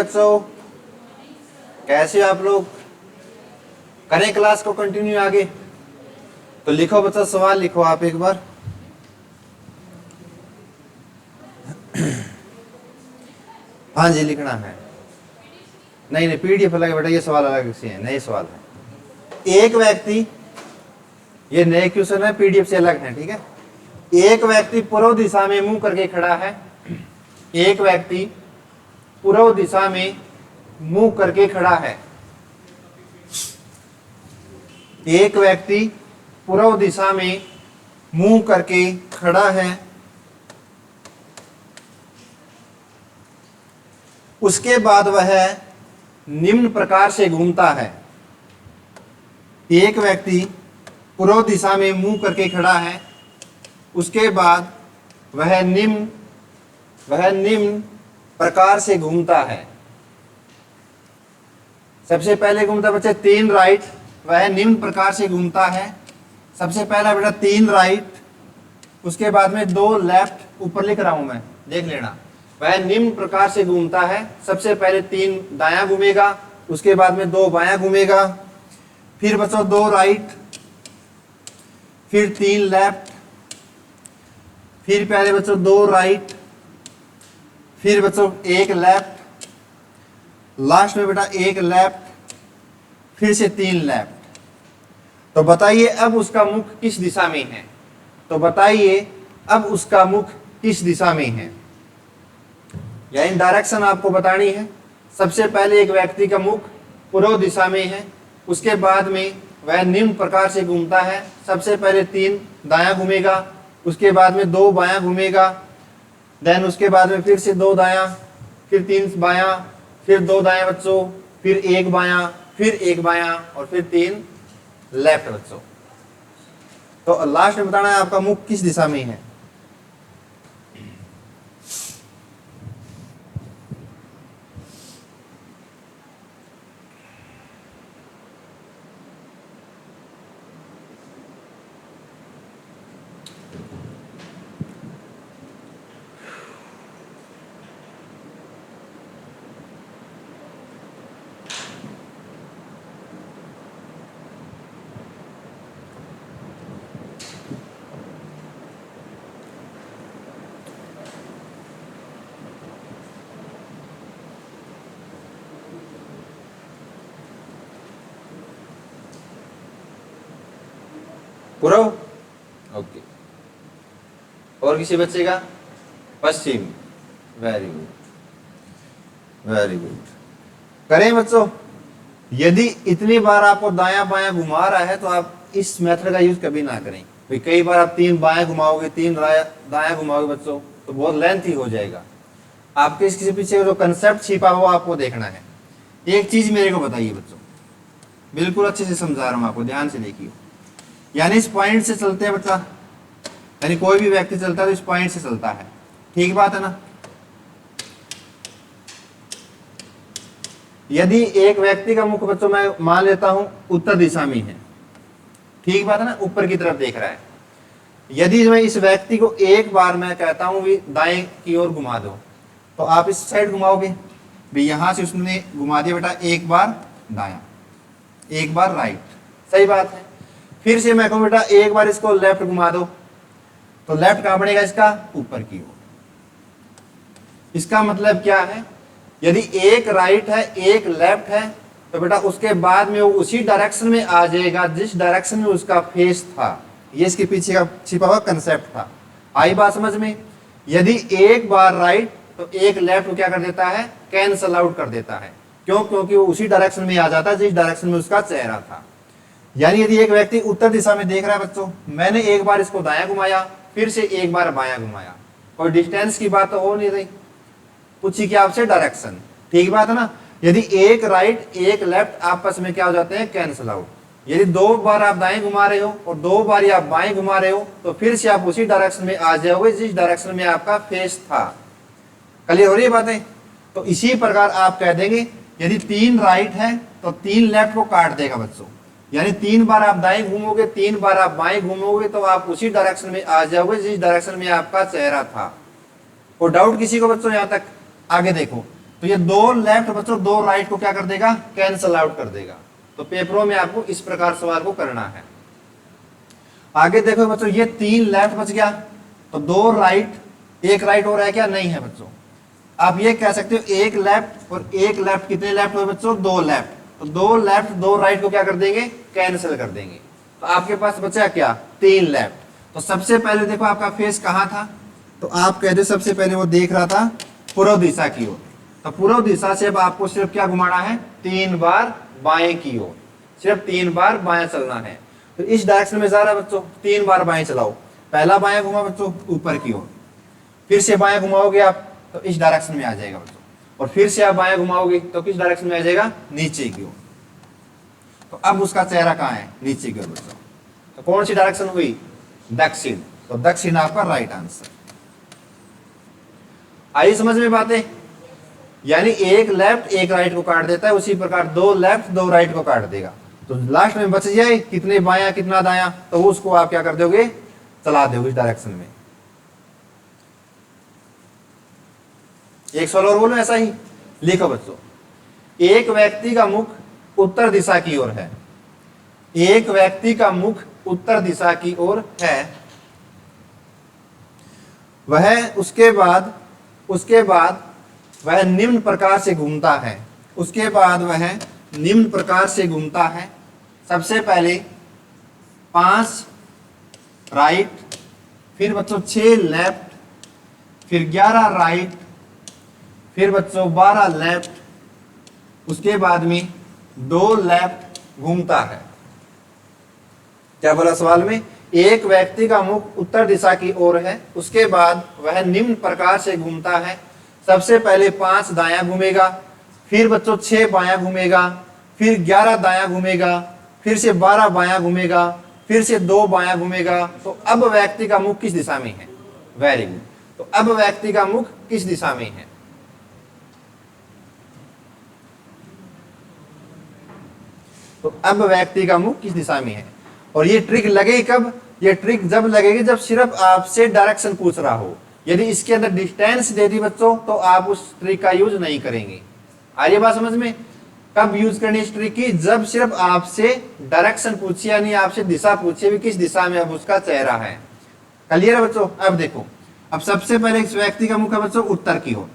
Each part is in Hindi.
बच्चों, कैसे हो आप लोग? करें क्लास को कंटिन्यू आगे? तो लिखो बच्चों, सवाल लिखो आप एक बार। हाँ जी, लिखना है। नहीं नहीं, पीडीएफ अलग है बेटा, ये सवाल अलग से है, नए सवाल है। एक व्यक्ति, ये नए क्वेश्चन है, पीडीएफ से अलग है, ठीक है। एक व्यक्ति पूर्व दिशा में मुंह करके खड़ा है। एक व्यक्ति पूर्व दिशा में मुंह करके खड़ा है। एक व्यक्ति पूर्व दिशा में मुंह करके खड़ा है। उसके बाद वह निम्न प्रकार से घूमता है। एक व्यक्ति पूर्व दिशा में मुंह करके खड़ा है, उसके बाद वह निम्न प्रकार से घूमता है। सबसे पहले घूमता बच्चे 3 राइट, वह निम्न प्रकार से घूमता है। सबसे पहला बेटा 3 राइट, उसके बाद में 2 लेफ्ट, ऊपर लिख रहा हूं मैं, देख लेना। वह निम्न प्रकार से घूमता है। सबसे पहले 3 दायां घूमेगा, उसके बाद में 2 बायां घूमेगा, फिर बच्चों 2 राइट, फिर 3 लेफ्ट, फिर पहले बच्चों 2 राइट, फिर बच्चों 1 लेफ्ट, लास्ट में बेटा 1 लेफ्ट, फिर से 3 लेफ्ट। तो बताइए अब उसका मुख किस दिशा में है? तो बताइए अब उसका मुख किस दिशा में है? यानी डायरेक्शन आपको बतानी है। सबसे पहले एक व्यक्ति का मुख पूर्व दिशा में है, उसके बाद में वह निम्न प्रकार से घूमता है। सबसे पहले 3 दायां घूमेगा, उसके बाद में 2 बायां घूमेगा, देन उसके बाद में फिर से 2 दायां, फिर 3 बायां, फिर 2 दायां बच्चों, फिर 1 बायां, फिर 1 बायां और फिर 3 लेफ्ट बच्चों। तो लास्ट में बताना है आपका मुख किस दिशा में है। पूर्व, ओके। और किसी बच्चे का? पश्चिम, वेरी गुड, वेरी गुड। करें बच्चों। यदि इतनी बार आपको दायां बायां घुमा रहा है तो आप इस मेथड का यूज कभी ना करें। भाई कई बार आप 3 बायां घुमाओगे, 3 दायां घुमाओगे बच्चों, तो बहुत लेंथी हो जाएगा। आपके इसके पीछे जो कंसेप्ट छिपा हुआ आपको देखना है। एक चीज मेरे को बताइए बच्चों, बिल्कुल अच्छे से समझा रहा हूं आपको, ध्यान से देखिए। यानी इस पॉइंट से चलते हैं बच्चा, यानी कोई भी व्यक्ति चलता है तो इस पॉइंट से चलता है, ठीक बात है ना। यदि एक व्यक्ति का मुख बच्चों मैं मान लेता हूं उत्तर दिशा में है, ठीक बात है ना, ऊपर की तरफ देख रहा है। यदि मैं इस व्यक्ति को एक बार मैं कहता हूं भी दाएं की ओर घुमा दो, तो आप इस साइड घुमाओगे। भी यहां से उसने घुमा दिया बेटा, एक बार दायां, एक बार राइट, सही बात है। फिर से मैं कहूं बेटा एक बार इसको लेफ्ट घुमा दो, तो लेफ्ट कहां बढ़ेगा इसका? ऊपर की ओर। इसका मतलब क्या है? यदि एक राइट है एक लेफ्ट है तो बेटा उसके बाद में वो उसी डायरेक्शन में आ जाएगा जिस डायरेक्शन में उसका फेस था। ये इसके पीछे का छिपा हुआ कंसेप्ट था। आई बात समझ में? यदि एक बार राइट तो एक लेफ्ट को क्या कर देता है? कैंसल आउट कर देता है। क्यों? क्योंकि वो उसी डायरेक्शन में आ जाता है जिस डायरेक्शन में उसका चेहरा था। यानी यदि एक व्यक्ति उत्तर दिशा में देख रहा है बच्चों, मैंने एक बार इसको दायां घुमाया, फिर से एक बार बायां घुमाया, कोई डिस्टेंस की बात तो हो नहीं रही, पूछी क्या आपसे? डायरेक्शन, ठीक बात है ना। यदि एक राइट एक लेफ्ट आपस में क्या हो जाते हैं? Cancel out. यदि 2 बार आप दाएं घुमा रहे हो और 2 बार आप बाएं घुमा रहे हो तो फिर से आप उसी डायरेक्शन में आ जाओगे जिस डायरेक्शन में आपका फेस था। क्लियर हो रही है बातें? तो इसी प्रकार आप कह देंगे यदि 3 राइट है तो 3 लेफ्ट को काट देगा बच्चों। यानी 3 बार आप दाएं घूमोगे, 3 बार आप बाएं घूमोगे तो आप उसी डायरेक्शन में आ जाओगे जिस डायरेक्शन में आपका चेहरा था। कोई डाउट किसी को बच्चों? यहां तक आगे देखो। तो ये दो लेफ्ट बच्चों दो राइट को क्या कर देगा, कैंसल आउट कर देगा। तो पेपरों में आपको इस प्रकार सवाल को करना है। आगे देखो बच्चों, ये 3 लेफ्ट बच गया, तो 2 राइट, 1 राइट हो रहा है क्या, नहीं है बच्चों। आप ये कह सकते हो 1 लेफ्ट और 1 लेफ्ट, कितने लेफ्ट हुए बच्चों, 2 लेफ्ट। तो 2 लेफ्ट 2 राइट को क्या कर देंगे, कैंसिल कर देंगे। तो आपके पास बचा क्या, 3 लेफ्ट। तो सबसे पहले देखो आपका फेस कहाँ था, तो आप कहते सबसे पहले वो देख रहा था पूर्व दिशा की ओर। तो पूर्व दिशा से अब आपको सिर्फ क्या घुमाना है, 3 बार बाएं की ओर, सिर्फ 3 बार बाएं चलना है। तो इस डायरेक्शन में जा रहा है बच्चों, 3 बार बाएं चलाओ। पहला बाएं घुमा बच्चों ऊपर की ओर, फिर से बाएं घुमाओगे आप तो इस डायरेक्शन में आ जाएगा बच्चों, और फिर से आप बाएं घुमाओगे तो किस डायरेक्शन में आ जाएगा, नीचे की ओर। तो अब उसका चेहरा कहाँ है, नीचे की ओर बच्चों। तो कौन सी डायरेक्शन हुई, दक्षिण। तो दक्षिण आपका राइट आंसर। आई समझ में बातें, यानी 1 लेफ्ट 1 राइट को काट देता है, उसी प्रकार 2 लेफ्ट 2 राइट को काट देगा। तो लास्ट में बच जाए कितने बायां कितना दायां, तो उसको आप क्या कर दोगे, चला दोगे इस डायरेक्शन में। एक सवाल और बोलो ऐसा ही, लिखो बच्चों, एक व्यक्ति का मुख उत्तर दिशा की ओर है, एक व्यक्ति का मुख उत्तर दिशा की ओर है, वह उसके बाद वह निम्न प्रकार से घूमता है, उसके बाद वह निम्न प्रकार से घूमता है। सबसे पहले 5 राइट, फिर बच्चों 6 लेफ्ट, फिर 11 राइट, फिर बच्चों 12 लेफ्ट, उसके बाद में 2 लेफ्ट घूमता है। क्या बोला सवाल में, एक व्यक्ति का मुख उत्तर दिशा की ओर है, उसके बाद वह निम्न प्रकार से घूमता है। सबसे पहले 5 दायां घूमेगा, फिर बच्चों 6 बायां घूमेगा, फिर 11 दायां घूमेगा, फिर से 12 बायां घूमेगा, फिर से 2 बायां घूमेगा। तो अब व्यक्ति का मुख किस दिशा में है, वेरी गुड। तो अब व्यक्ति का मुख किस दिशा में है, तो अब व्यक्ति का मुख किस दिशा में है। और ये ट्रिक लगेगी कब, ये ट्रिक जब लगेगी जब सिर्फ आपसे डायरेक्शन पूछ रहा हो। यदि इसके अंदर डिस्टेंस दे दी बच्चों तो आप उस ट्रिक का यूज नहीं करेंगे। आ रही बात समझ में, कब यूज करनी इस ट्रिक की, जब सिर्फ आपसे डायरेक्शन पूछिए, यानी आपसे दिशा पूछिए भी किस दिशा में अब उसका चेहरा है। क्लियर है बच्चों। अब देखो, अब सबसे पहले इस व्यक्ति का मुख है बच्चों उत्तर की ओर,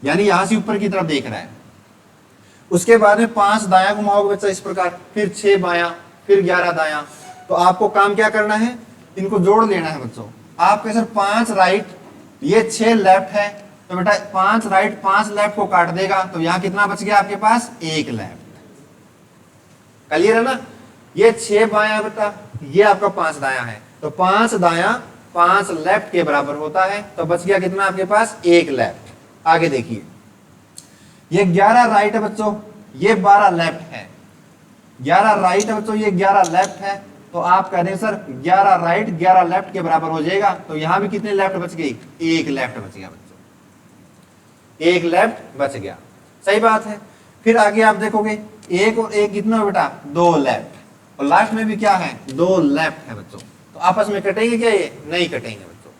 यानी यहां से ऊपर की तरफ देख रहा है। उसके बाद में 5 दायां घुमाओगे बच्चा इस प्रकार, फिर 6 बायां, फिर 11 दायां। तो आपको काम क्या करना है, इनको जोड़ लेना है बच्चों। आपके सर 5 राइट, ये 6 लेफ्ट है, तो बेटा 5 राइट 5 लेफ्ट को काट देगा, तो यहां कितना बच गया आपके पास, 1 लेफ्ट। क्लियर है ना। ये 6 बायां बेटा, ये आपका 5 दायां है, तो 5 दायां 5 लेफ्ट के बराबर होता है। तो बच गया कितना आपके पास, 1 लेफ्ट। आगे देखिए, ये 11 राइट है बच्चों, ये 12 लेफ्ट है। 11 राइट है बच्चों, ये 11 लेफ्ट है। तो आप कह दें सर 11 राइट 11 लेफ्ट के बराबर हो जाएगा। तो यहां भी कितने लेफ्ट बच गई, 1 लेफ्ट बच गया बच्चों, 1 लेफ्ट बच गया। सही बात है। फिर आगे आप देखोगे 1 और 1 कितना बेटा, 2 लेफ्ट, और लास्ट में भी क्या है, 2 लेफ्ट है बच्चों। तो आपस में कटेंगे क्या, ये नहीं कटेंगे बच्चों।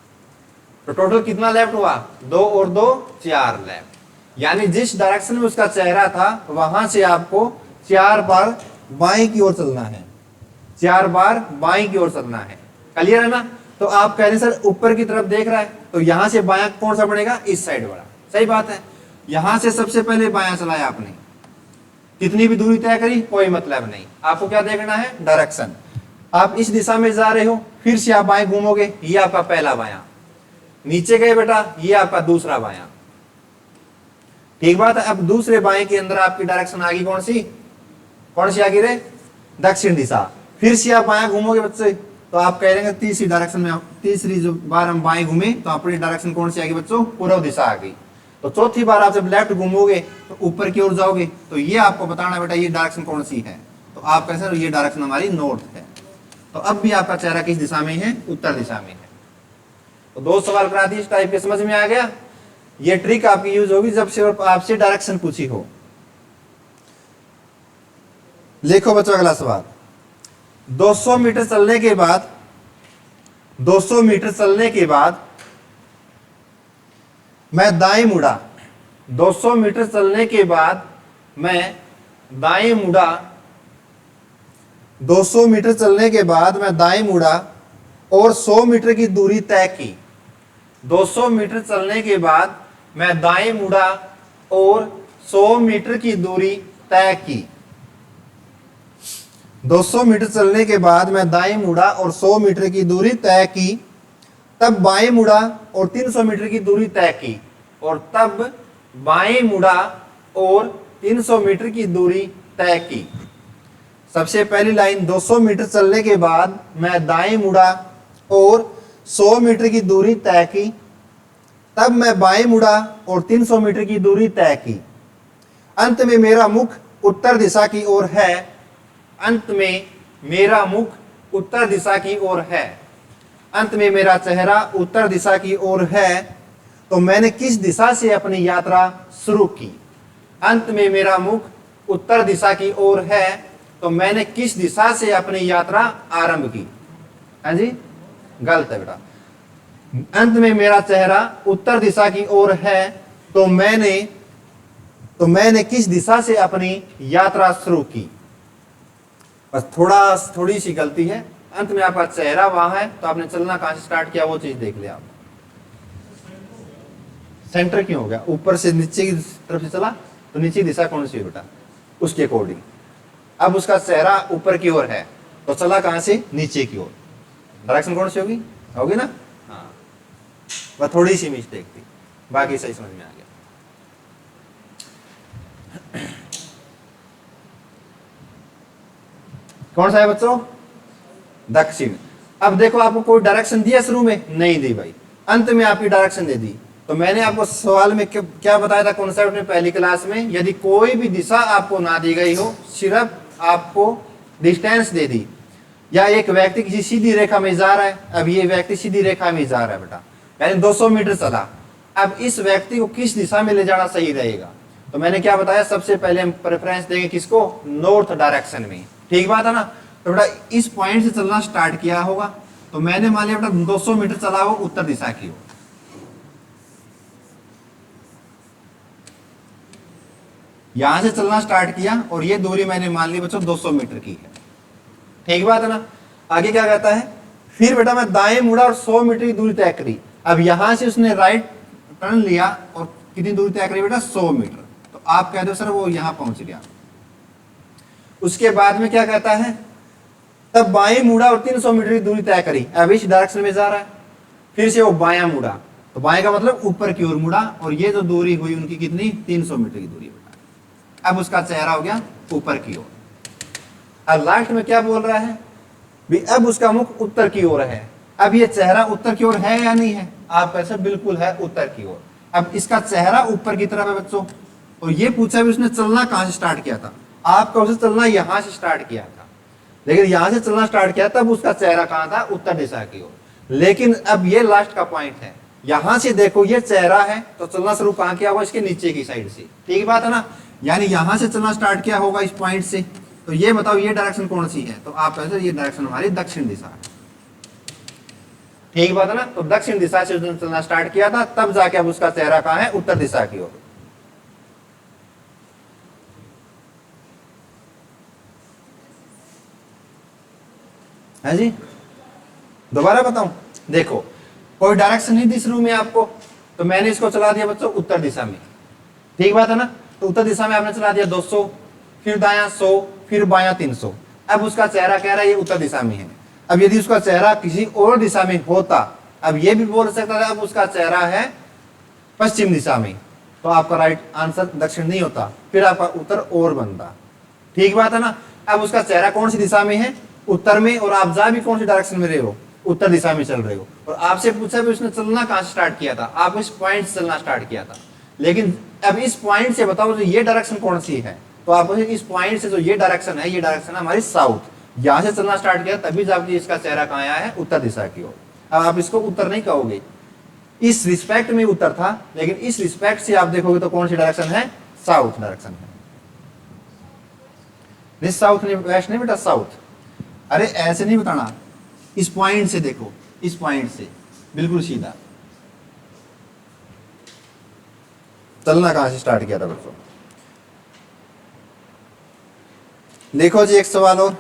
तो टोटल कितना लेफ्ट हुआ, 2 और 2 4 लेफ्ट। यानी जिस डायरेक्शन में उसका चेहरा था वहां से आपको 4 बार बाएं की ओर चलना है, 4 बार बाएं की ओर चलना है। क्लियर है ना। तो आप कह रहे हैं सर ऊपर की तरफ देख रहा है, तो यहां से बायां कौन सा पड़ेगा, इस साइड वाला। सही बात है। यहां से सबसे पहले बायां चलाया आपने, कितनी भी दूरी तय करी कोई मतलब नहीं, आपको क्या देखना है, डायरेक्शन। आप इस दिशा में जा रहे हो, फिर से आप बाएं घूमोगे, ये आपका पहला बायां, नीचे गए बेटा, ये आपका दूसरा बायां। ठीक बात है। अब दूसरे बाएं के अंदर आपकी डायरेक्शन आ गई कौन सी आ गई रे, दक्षिण दिशा। फिर से आप बायां घूमोगे बच्चे, तो आप कह रहे तीसरी डायरेक्शन में, तीसरी जो बार हम बाएं घूमे तो अपनी डायरेक्शन कौन सी आ गई बच्चों, पूर्व दिशा आ गई। तो चौथी बार आप जब लेफ्ट घूमोगे तो ऊपर की ओर जाओगे, तो ये आपको बताना बेटा ये डायरेक्शन कौन सी है। तो आप कैसे, ये डायरेक्शन हमारी नॉर्थ है। तो अब भी आपका चेहरा किस दिशा में है, उत्तर दिशा में है। तो 2 सवाल करा दी, इस टाइप के समझ में आ गया। ये ट्रिक आपकी यूज होगी जब सिर्फ आपसे डायरेक्शन पूछी हो। देखो बच्चों अगला सवाल, 200 मीटर चलने के बाद 200 मीटर चलने के बाद मैं दाएं मुड़ा, 200 मीटर चलने के बाद मैं दाएं मुड़ा, 200 मीटर चलने के बाद मैं दाएं मुड़ा और 100 मीटर की दूरी तय की। 200 मीटर चलने के बाद मैं दाएं मुड़ा और 100 मीटर की दूरी तय की। 200 मीटर चलने के बाद मैं दाएं मुड़ा और 100 मीटर की दूरी तय की, तब बाएं मुड़ा और 300 मीटर की दूरी तय की, और तब बाएं मुड़ा और 300 मीटर की दूरी तय की। सबसे पहली लाइन, 200 मीटर चलने के बाद मैं दाएं मुड़ा और 100 मीटर की दूरी तय की, तब मैं बाएं मुड़ा और 300 मीटर की दूरी तय की। अंत में मेरा मुख उत्तर दिशा की ओर है। अंत में मेरा मुख उत्तर दिशा की ओर है। अंत में मेरा चेहरा उत्तर दिशा की ओर है, तो मैंने किस दिशा से अपनी यात्रा शुरू की। अंत में मेरा मुख उत्तर दिशा की ओर है, तो मैंने किस दिशा से अपनी यात्रा आरंभ की। हाँ जी, गलत है बेटा। अंत में मेरा चेहरा उत्तर दिशा की ओर है, तो मैंने किस दिशा से अपनी यात्रा शुरू की। बस थोड़ी सी गलती है। अंत में आपका चेहरा वहां है, तो आपने चलना कहां से स्टार्ट किया वो चीज देख लिया आप। सेंटर क्यों हो गया? ऊपर से नीचे की तरफ से चला, तो नीचे दिशा कौन सी है बेटा? उसके अकॉर्डिंग। अब उसका चेहरा ऊपर की ओर है, तो चला कहां से? नीचे की ओर। डायरेक्शन कौन सी होगी? होगी ना? हाँ, बस थोड़ी सी मिस्टेक थी, बाकी सही समझ में आ गया। कौन सा है बच्चों? दक्षिण। अब देखो, आपको कोई डायरेक्शन दिया शुरू में? नहीं दी भाई, अंत में आपकी डायरेक्शन दे दी। तो मैंने आपको सवाल में क्या बताया था कॉन्सेप्ट में पहली क्लास में? यदि कोई भी दिशा आपको ना दी गई हो, सिर्फ आपको डिस्टेंस दे दी, या एक व्यक्ति किसी सीधी रेखा में जा रहा है, अब ये व्यक्ति सीधी रेखा में जा रहा है बेटा, यानी 200 मीटर चला, अब इस व्यक्ति को किस दिशा में ले जाना सही रहेगा? तो मैंने क्या बताया, सबसे पहले हम प्रेफरेंस देंगे किसको? नॉर्थ डायरेक्शन में। ठीक बात है ना? तो बेटा इस पॉइंट से चलना स्टार्ट किया होगा, तो मैंने मान लिया बेटा 200 मीटर चला हो उत्तर दिशा की ओर। यहां से चलना स्टार्ट किया और ये दूरी मैंने मान ली बच्चों 200 मीटर की है। ठीक बात है ना? आगे क्या कहता है? फिर बेटा मैं दाएं मुड़ा और 100 मीटर की दूरी तय करी। अब यहां से उसने राइट टर्न लिया और कितनी दूरी तय करी बेटा? 100 मीटर। तो आप कहते हो सर वो यहां पहुंच गया। उसके बाद में क्या कहता है? तब बाएं मुड़ा और 300 मीटर की दूरी तय करी। अब इस डायरेक्शन में जा रहा है, फिर से वो बायां मुड़ा, तो बाएं का मतलब ऊपर की ओर मुड़ा, और ये जो दूरी हुई उनकी कितनी? 300 मीटर की दूरी बेटा। अब उसका चेहरा हो गया ऊपर की ओर। अब लास्ट में क्या बोल रहा है भी? अब उसका मुख उत्तर की ओर है। अब ये चेहरा उत्तर की ओर है या नहीं है? आप कैसे? बिल्कुल है, उत्तर की ओर। अब इसका चेहरा ऊपर की तरफ है बच्चों, और ये पूछा भी उसने चलना कहां से स्टार्ट किया था? आपका उसे चलना यहां से स्टार्ट किया था, लेकिन यहां से चलना स्टार्ट किया तब उसका चेहरा कहां था? उत्तर दिशा की ओर। लेकिन अब ये लास्ट का पॉइंट है, यहां से देखो ये चेहरा है, तो चलना शुरू कहां किया होगा? इसके नीचे की साइड से। ठीक बात है ना? यानी यहां से चलना स्टार्ट किया होगा इस पॉइंट से। तो ये बताओ ये डायरेक्शन कौन सी है? तो आप ऐसे, ये डायरेक्शन हमारी दक्षिण दिशा है। ठीक बात है ना? तो दक्षिण दिशा से उसने चलना स्टार्ट किया था, तब जाके अब उसका चेहरा कहां है? उत्तर दिशा की ओर। है जी? दोबारा बताऊं? देखो, कोई डायरेक्शन नहीं दी शुरू में आपको, तो मैंने इसको चला दिया बच्चों उत्तर दिशा में। ठीक बात है ना? तो उत्तर दिशा में आपने चला दिया 200, फिर दायां 100, फिर बायां 300। अब उसका चेहरा कह रहा है ये उत्तर दिशा में है। अब यदि उसका चेहरा किसी और दिशा में होता, अब ये भी बोल सकता था अब उसका चेहरा है पश्चिम दिशा में, तो आपका राइट आंसर दक्षिण नहीं होता, फिर आपका उत्तर और बनता। ठीक बात है ना? अब उसका चेहरा कौन सी दिशा में है? उत्तर में, और आप जा भी कौन सी डायरेक्शन में रहे हो? उत्तर दिशा में चल रहे हो। और आपसे पूछा भी उसने चलना कहां से स्टार्ट किया था? आप इस पॉइंट से चलना स्टार्ट किया था, लेकिन अब इस पॉइंट से बताओ जो ये डायरेक्शन कौन सी है? तो आप इस पॉइंट से जो ये डायरेक्शन है, ये डायरेक्शन है हमारी साउथ। यहां से चलना स्टार्ट किया तभी जाके इसका चेहरा कहां आया है? उत्तर दिशा की ओर। अब आप इसको उत्तर नहीं कहोगे, इस रिस्पेक्ट में उत्तर था, लेकिन इस रिस्पेक्ट से आप देखोगे तो कौन सी डायरेक्शन है? साउथ डायरेक्शन है। नहीं साउथ नहीं, वेस्ट नहीं बेटा, साउथ। अरे ऐसे नहीं बताना, इस पॉइंट से देखो, इस पॉइंट से बिल्कुल सीधा। चलना कहां से स्टार्ट किया था बच्चों। देखो जी एक सवाल और,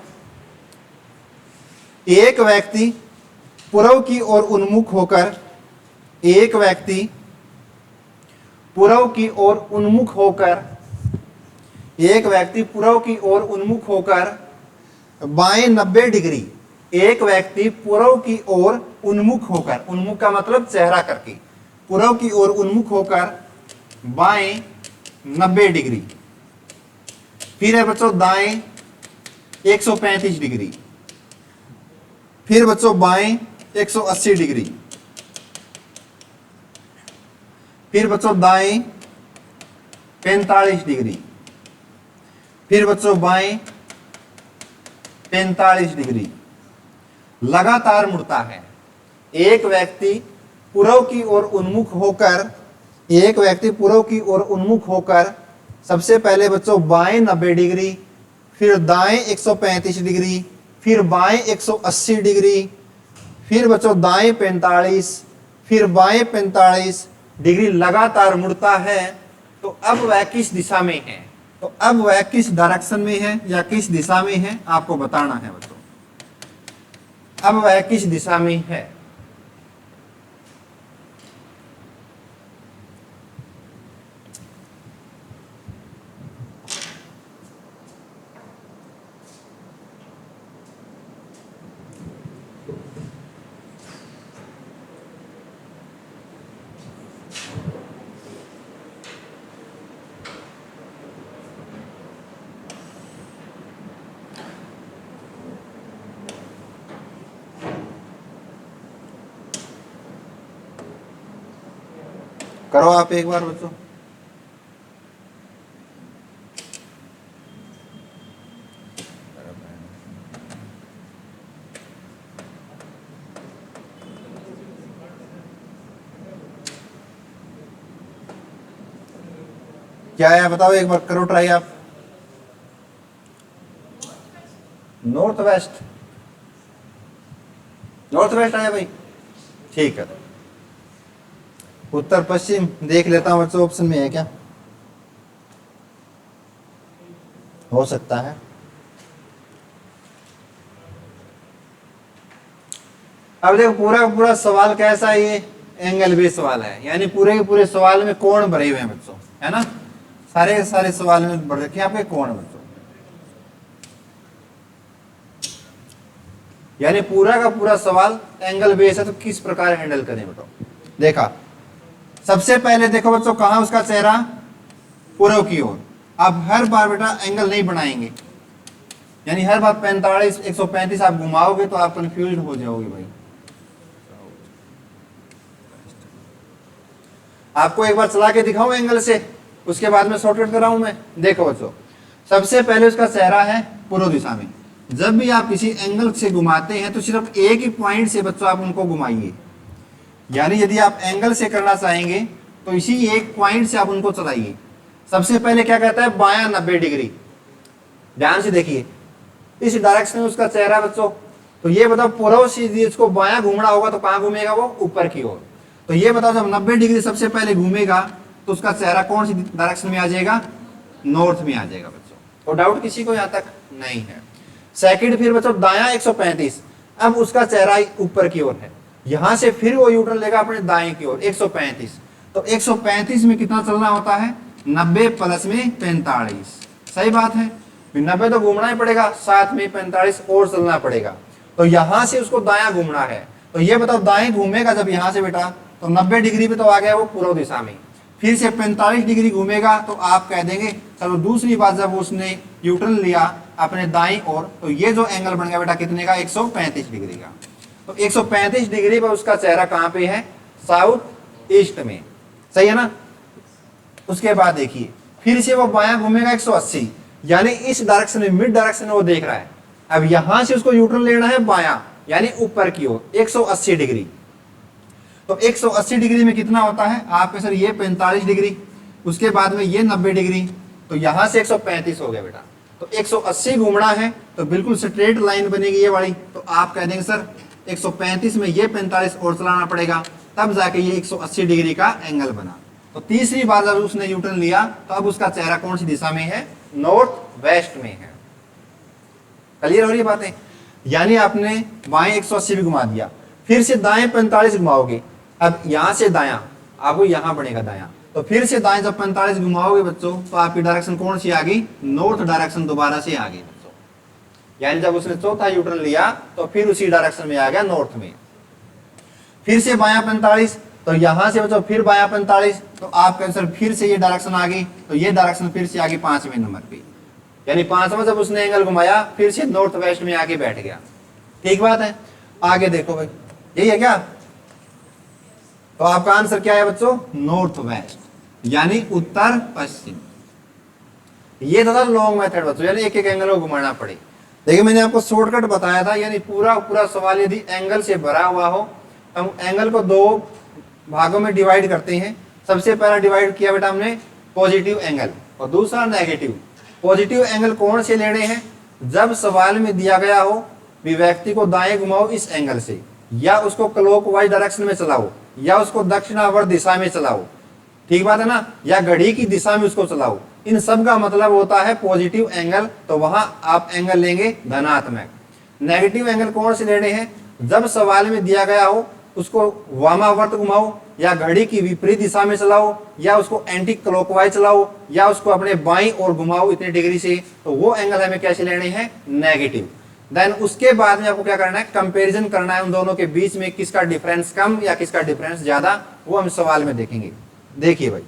एक व्यक्ति पूर्व की ओर उन्मुख होकर, एक व्यक्ति पूर्व की ओर उन्मुख होकर, एक व्यक्ति पूर्व की ओर उन्मुख होकर बाएं 90 डिग्री, एक व्यक्ति पूर्व की ओर उन्मुख होकर, उन्मुख का मतलब चेहरा करके, पूर्व की ओर उन्मुख होकर बाएं 90 डिग्री, फिर है बच्चों दाएं 135 डिग्री, फिर बच्चों बाएं 180 डिग्री, फिर बच्चों दाएं 45 डिग्री, फिर बच्चों बाएं 45 डिग्री, लगातार मुड़ता है। एक व्यक्ति पूर्व की ओर उन्मुख होकर, एक व्यक्ति पूर्व की ओर उन्मुख होकर सबसे पहले बच्चों बाएं 90 डिग्री, फिर दाएं 135 डिग्री, फिर बाएं 180 डिग्री, फिर बच्चों दाएं 45, फिर बाएं 45 डिग्री लगातार मुड़ता है। तो अब वह किस दिशा में है, तो अब वह किस डायरेक्शन में है या किस दिशा में है आपको बताना है बच्चों। अब वह किस दिशा में है, करो आप एक बार बच्चों। क्या है बताओ एक बार, करो ट्राई आप। नॉर्थ वेस्ट, नॉर्थ वेस्ट आया भाई, ठीक है। उत्तर पश्चिम देख लेता हूं बच्चों, ऑप्शन में है क्या, हो सकता है। अब देखो पूरा का पूरा सवाल कैसा है, ये एंगल बेस्ड सवाल है, यानी पूरे के पूरे सवाल में कोण भरे हुए हैं बच्चों, है ना, सारे सारे सवाल में भर रखे हैं आपके कोण बच्चों, यानी पूरा का पूरा सवाल एंगल बेस्ड है। तो किस प्रकार हैंडल करें बताओ। देखा सबसे पहले देखो बच्चों कहां उसका चेहरा, पूर्व की ओर। अब हर बार बेटा एंगल नहीं बनाएंगे, यानी हर बार 45 135 आप घुमाओगे तो आप कंफ्यूज हो जाओगे भाई। आपको एक बार चला के दिखाऊं एंगल से, उसके बाद में शॉर्टकट कराऊं मैं। देखो बच्चों सबसे पहले उसका चेहरा है पूर्व दिशा में। जब भी आप किसी एंगल से घुमाते हैं तो सिर्फ एक ही पॉइंट से बच्चों आप उनको घुमाइए, यानी यदि आप एंगल से करना चाहेंगे तो इसी एक पॉइंट से आप उनको चलाइए। सबसे पहले क्या कहता है, बायां 90 डिग्री, ध्यान से देखिए इस डायरेक्शन में उसका चेहरा बच्चों। तो ये बताओ पूर्व से यदि इसको बायां घूमना होगा तो कहां घूमेगा, वो ऊपर की ओर। तो ये बताओ जब 90 डिग्री सबसे पहले घूमेगा तो उसका चेहरा कौन सी डायरेक्शन में आ जाएगा, नॉर्थ में आ जाएगा बच्चों। तो डाउट किसी को यहां तक नहीं है। सेकंड फिर बच्चों दायां 135, अब उसका चेहरा ऊपर की ओर है, यहां से फिर वो यूटर्न लेगा अपने दाएं की ओर 135। तो 135 में कितना चलना होता है, 90 प्लस में 45, सही बात है। 90 तो घूमना ही पड़ेगा, साथ में 45 और चलना पड़ेगा। तो यहां से उसको दायां घूमना है। तो ये बताओ दाएं घूमेगा जब यहां से बेटा तो 90 डिग्री पे तो आ गया वो पूर्व दिशा में, फिर से 45 डिग्री घूमेगा तो आप कह देंगे चलो दूसरी बार जब उसने यूटर्न लिया अपने दाईं ओर तो ये जो एंगल बन गया बेटा कितने का, 135 डिग्री का। तो 135 डिग्री पर उसका चेहरा कहां पे है, साउथ ईस्ट में, सही है ना। उसके बाद देखिए फिर से वो बायां घूमेगा 180, यानी इस डायरेक्शन में, मिड डायरेक्शन में वो देख रहा है। अब यहां से उसको यूटर्न लेना है बायां, यानी ऊपर की ओर 180 डिग्री। तो 180 डिग्री में कितना होता है आपके सर, ये 45 डिग्री, उसके बाद में ये 90 डिग्री, तो यहां से 135 हो गया बेटा। तो 180 घूमना है तो बिल्कुल स्ट्रेट लाइन बनेगी ये वाली। तो आप कह देंगे सर 135 में ये 45 और चलाना पड़ेगा, तब जाके ये 180 डिग्री का एंगल बना। तो तीसरी बार जब उसने यू टर्न लिया तो अब उसका चेहरा कौन सी दिशा में है, नॉर्थ वेस्ट में है। क्लियर हो रही बातें। यानी आपने बाएं 180 भी घुमा दिया, फिर से दाएं 45 घुमाओगे, अब यहां से दायां आपको यहां बढ़ेगा दायां, तो फिर से दाएं जब 45 घुमाओगे बच्चों तो आपकी डायरेक्शन कौन सी आ गई, नॉर्थ डायरेक्शन दोबारा से आ गई बच्चों। यानी जब उसने चौथा यू टर्न लिया तो फिर उसी डायरेक्शन में आ गया, नॉर्थ में। फिर से बायां 45, तो यहां से बच्चों फिर बायां 45, तो आपका आंसर फिर से ये डायरेक्शन आ गई, तो ये डायरेक्शन फिर से आ गई 5वें नंबर पे। यानी 5वां जब उसने एंगल घुमाया फिर से नॉर्थ वेस्ट में आके बैठ गया। ठीक बात है। आगे देखो भाई, यही है क्या, तो आपका आंसर क्या है बच्चों, नॉर्थ वेस्ट, यानी उत्तर पश्चिम। ये था लॉन्ग मेथड बच्चों, यानी एक एक एंगल को घुमाना पड़े। देखिए मैंने आपको शॉर्टकट बताया था, यानी पूरा पूरा सवाल यदि एंगल से भरा हुआ हो, हम एंगल को दो भागों में डिवाइड करते हैं। सबसे पहला डिवाइड किया बेटा हमने पॉजिटिव एंगल और दूसरा नेगेटिव। पॉजिटिव एंगल कौन से लेने हैं, जब सवाल में दिया गया हो भी व्यक्ति को दाएं घुमाओ इस एंगल से, या उसको क्लॉकवाइज डायरेक्शन में चलाओ, या उसको दक्षिणावर्त दिशा में चलाओ, ठीक बात है ना, या घड़ी की दिशा में उसको चलाओ, इन सब का मतलब होता है पॉजिटिव एंगल, तो वहां आप एंगल लेंगे धनात्मक। नेगेटिव एंगल कौन से लेने हैं, जब सवाल में दिया गया हो उसको वामावर्त घुमाओ, या घड़ी की विपरीत दिशा में चलाओ, या उसको एंटी क्लॉकवाइज चलाओ, या उसको अपने बाईं ओर घुमाओ इतने डिग्री से, तो वो एंगल हमें कैसे लेने हैं, नेगेटिव। देन उसके बाद में आपको क्या करना है, कंपैरिजन करना है उन दोनों के बीच में, किसका डिफरेंस कम या किसका डिफरेंस ज्यादा, वो हम सवाल में देखेंगे। देखिए भाई,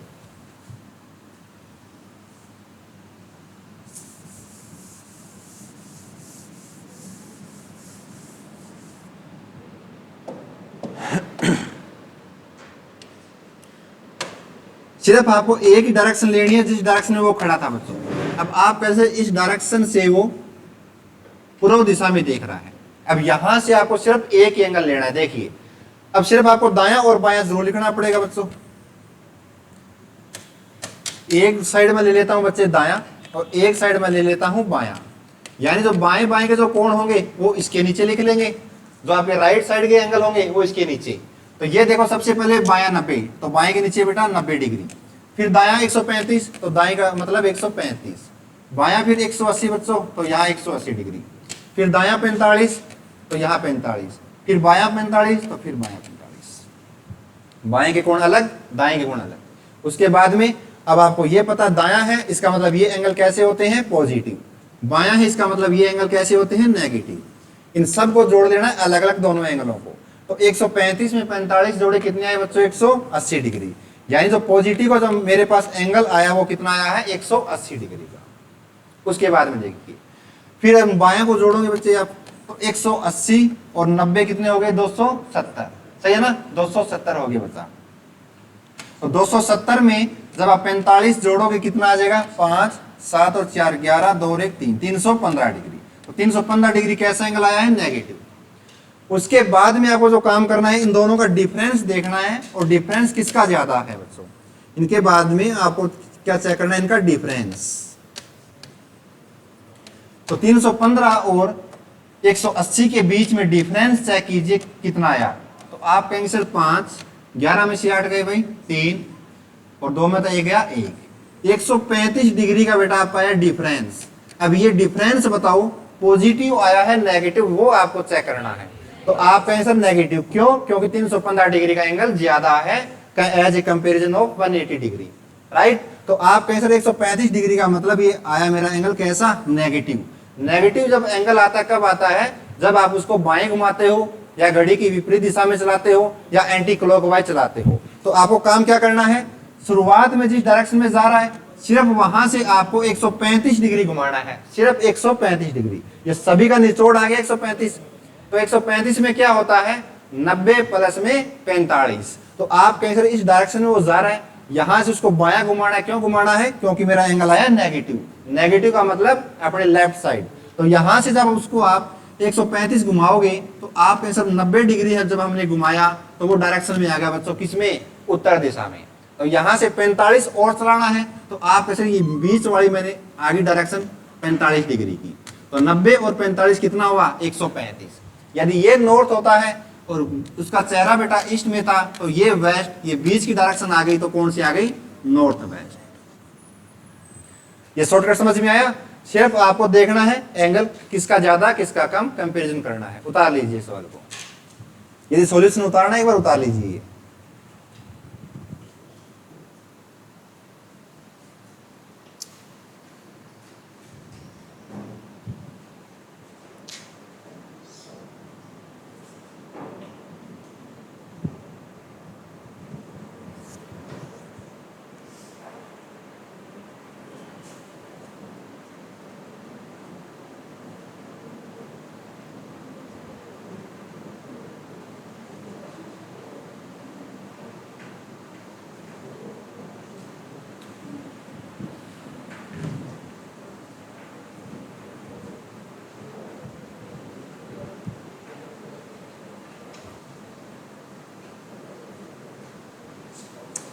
सिर्फ आपको एक ही डायरेक्शन लेनी है जिस डायरेक्शन में वो खड़ा था बच्चों। अब आप कैसे इस डायरेक्शन से वो पूर्व दिशा में देख रहा है, अब यहां से आपको सिर्फ एक ही एंगल लेना है। देखिए अब सिर्फ आपको दायां और बायां जरूर लिखना पड़ेगा बच्चों। एक साइड में ले लेता हूं बच्चे दायां और एक साइड में ले लेता हूं बायां, यानी जो बाएं बाएं के जो कोण होंगे वो इसके नीचे लिख लेंगे, जो आपके राइट साइड के एंगल होंगे वो इसके नीचे। तो ये देखो सबसे पहले बायां 90, तो बाएं के नीचे बेटा 90 डिग्री, फिर दायां 135, तो दाएं का मतलब 135, बायां फिर 180 बच्चों, तो यहाँ 180 डिग्री, फिर दायां 45, तो यहाँ 45, फिर बायां 45, तो फिर बायां 45। बाएं के कोण अलग, दाएं के कोण अलग। उसके बाद में अब आपको ये पता दायां है इसका मतलब ये एंगल कैसे होते हैं, पॉजिटिव, बायां है इसका मतलब ये एंगल कैसे होते हैं, नेगेटिव। इन सब को जोड़ लेना है अलग अलग दोनों एंगलों को। तो 135 में 45 जोड़े कितने आए बच्चों, 180 डिग्री। यानी जो पॉजिटिव का जो मेरे पास एंगल आया वो कितना आया है, 180 डिग्री का। उसके बाद में देखिए फिर हम बायां को जोड़ोगे बच्चे आप, तो 180 और 90 कितने हो गए, 270, सही है ना, 270 हो गया बच्चा। तो 270 में जब आप 45 जोड़ोगे कितना आ जाएगा, 5 7 और 4 11 2 और 1 3, 315 डिग्री। तो 315 डिग्री कैसा एंगल आया है, नेगेटिव। उसके बाद में आपको जो काम करना है इन दोनों का डिफरेंस देखना है, और डिफरेंस किसका ज्यादा है बच्चों। इनके बाद में आपको क्या चेक करना है, इनका डिफरेंस। तो 315 और 180 के बीच में डिफरेंस चेक कीजिए कितना आया। तो आप कहेंगे सर 5, 11 में से 8 गए भाई 3, और 2 में तो 1 गया 1, 135 डिग्री का बेटा आप आया डिफरेंस। अब ये डिफरेंस बताओ पॉजिटिव आया है नेगेटिव, वो आपको चेक करना है। तो आप कहें सर नेगेटिव, क्यों, क्योंकि 315 डिग्री का एंगल ज्यादा है as a comparison of 180 degree, right. तो आप कहें सर 135 डिग्री का मतलब ये आया मेरा एंगल कैसा, नेगेटिव। नेगेटिव जब एंगल आता है कब आता है, जब आप उसको बाएं घुमाते हो, या घड़ी की विपरीत दिशा में चलाते हो, या एंटी क्लॉकवाइज चलाते हो। तो आपको काम क्या करना है, शुरुआत में जिस डायरेक्शन में जा रहा है सिर्फ वहां से आपको 135 डिग्री घुमाना है, सिर्फ 135 डिग्री। ये सभी का निचोड़ आ गया 135। तो 135 में क्या होता है, 90 प्लस में 45। तो आप कहें सर इस डायरेक्शन में वो जा रहा है, यहां से उसको बायां घुमाना है। क्यों घुमाना है, क्योंकि मेरा एंगल आया नेगेटिव। नेगेटिव का मतलब अपने लेफ्ट साइड। तो यहां से जब उसको आप 135 घुमाओगे तो आप कहें सर 90 डिग्री है, जब हमने घुमाया तो वो डायरेक्शन में आ गया बच्चों, किसमें, उत्तर दिशा में। तो यहां से 45 और चलाना है, तो आप कैसे, ये बीच वाली मैंने आगे डायरेक्शन 45 डिग्री की, तो 90 और 45 कितना हुआ, 135। यदि ये नॉर्थ होता है और उसका चेहरा बेटा ईस्ट में था, तो ये वेस्ट, ये बीच की डायरेक्शन आ गई, तो कौन सी आ गई? North west. ये शॉर्टकट समझ में आया? सिर्फ आपको देखना है एंगल किसका ज्यादा किसका कम, कंपैरिजन करना है। उतार लीजिए सवाल को, यदि सॉल्यूशन उतारना है एक बार उतार लीजिए।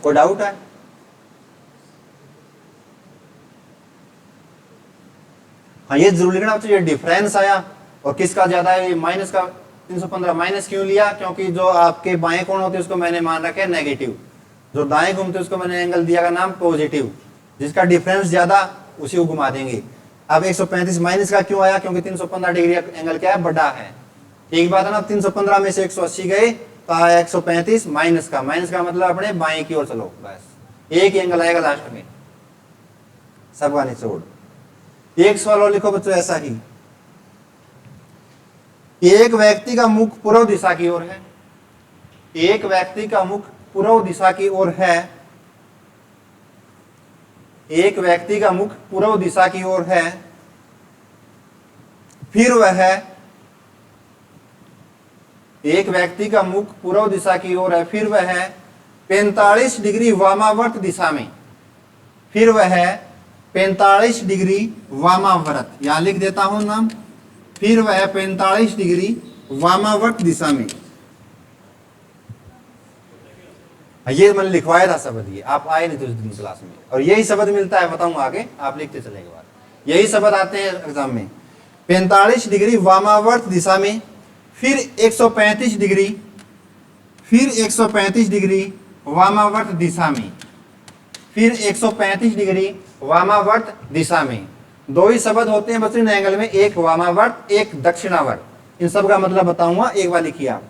कोई डाउट है? हाँ, ये जरूर लिखना बच्चों, ये डिफरेंस आया और किसका ज्यादा है, ये माइनस का 315 माइनस क्यों लिया? क्योंकि जो आपके बाएं कोण होते हैं उसको मैंने मान रखा है नेगेटिव, जो दाएं घूमते उसको मैंने एंगल दिया का नाम पॉजिटिव, जिसका डिफरेंस ज्यादा उसी को घुमा देंगे। अब 135 माइनस का क्यों आया? क्योंकि 315 डिग्री एंगल क्या है? बड़ा है। ठीक बात है ना? 315 में से 180 गए तो आया 135 माइनस का मतलब अपने बाएं की ओर चलो, बस एक ही एंगल आएगा लास्ट में, सबका निचोड़। एक सवाल और लिखो बच्चों ऐसा ही, एक व्यक्ति का मुख पूर्व दिशा की ओर है, एक व्यक्ति का मुख पूर्व दिशा की ओर है, एक व्यक्ति का मुख पूर्व दिशा की ओर है, फिर वह, एक व्यक्ति का मुख पूर्व दिशा की ओर है, फिर वह 45 डिग्री वामावर्त दिशा में, फिर वह 45 डिग्री वामावर्त, यहां लिख देता हूं नाम, फिर वह 45 डिग्री वामावर्त दिशा में। ये मैंने लिखवाया था शब्द, ये आप आए नहीं थे उस दिन क्लास में, और यही शब्द मिलता है, बताऊंगा आगे, आप लिखते चलेंगे बाद, यही शब्द आते हैं एग्जाम में। 45 डिग्री वामावर्त दिशा में, फिर 135 डिग्री, फिर 135 डिग्री वामावर्त दिशा में, फिर 135 डिग्री वामावर्त दिशा में। दो ही शब्द होते हैं बच्चों इन एंगल में, एक वामावर्त एक दक्षिणावर्त। इन सब का मतलब बताऊंगा, एक बार लिखिए आप।